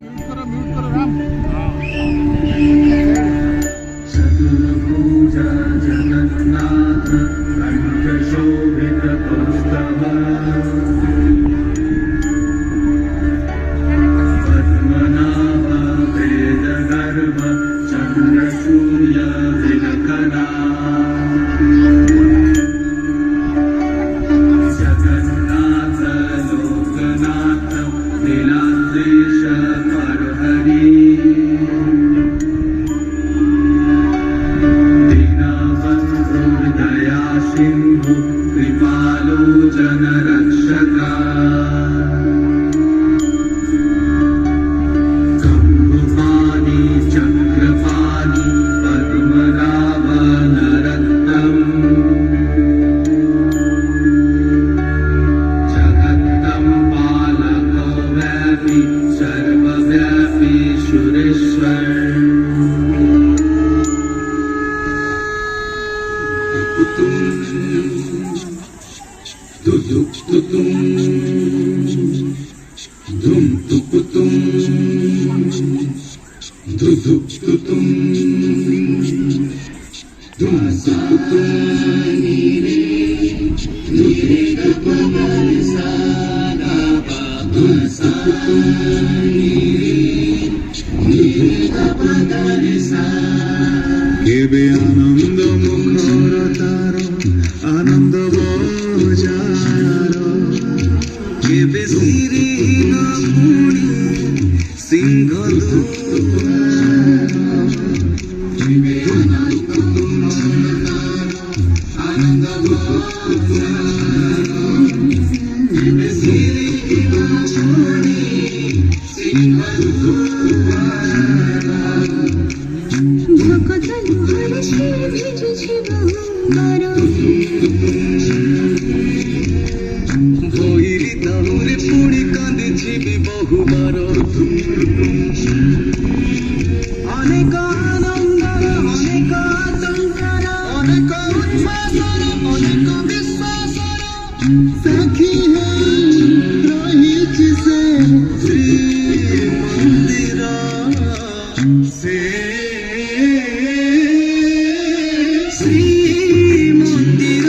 Mute करो राम। पूजा जगन्नाथ कंठशोभित कौस्तभ पद्मनाभ वेदगर्भ चन्द्रसूर्य विलखना जगन्नाथ लोकनाथ लीलाद्रीश परहरि सिंधु कृपालो जनरक्षका कंभुपाणि चक्रपाणि पद्मनाभ नरत्तम् जगत्तं पालको व्यापी सर्वव्यापी सुरेश्वर केबे आनंद मुखर तार आनंद बजार केबे सिरिन पुणी सिंह केबे आनंद मुखर तार आनंद बजार केबे सिरिन पुणी सिंह भैरी दाऊरे पुणी कांदी बहुबार अनेक आनंदर अनेक आतंकर अनेक उन्मादर अनेक विश्वासर साक्षी रही से श्री मंदिर से श्री मंदिर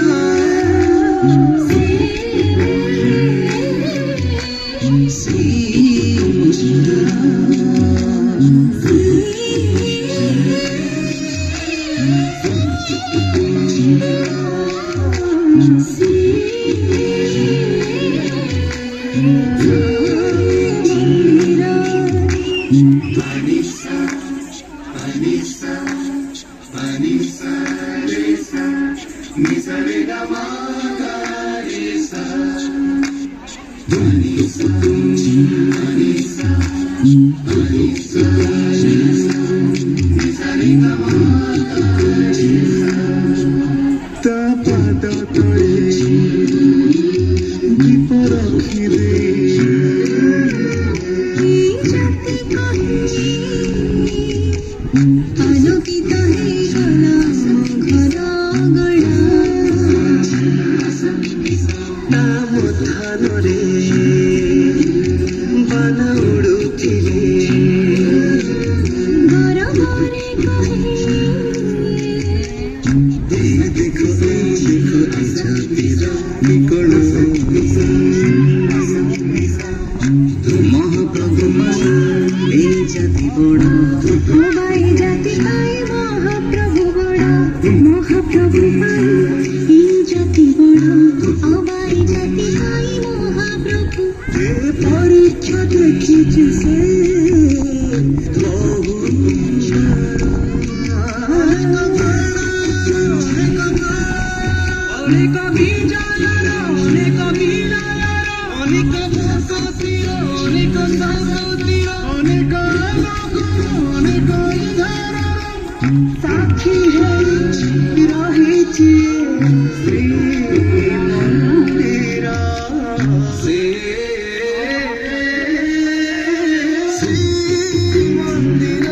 श्री मंदिर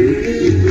রে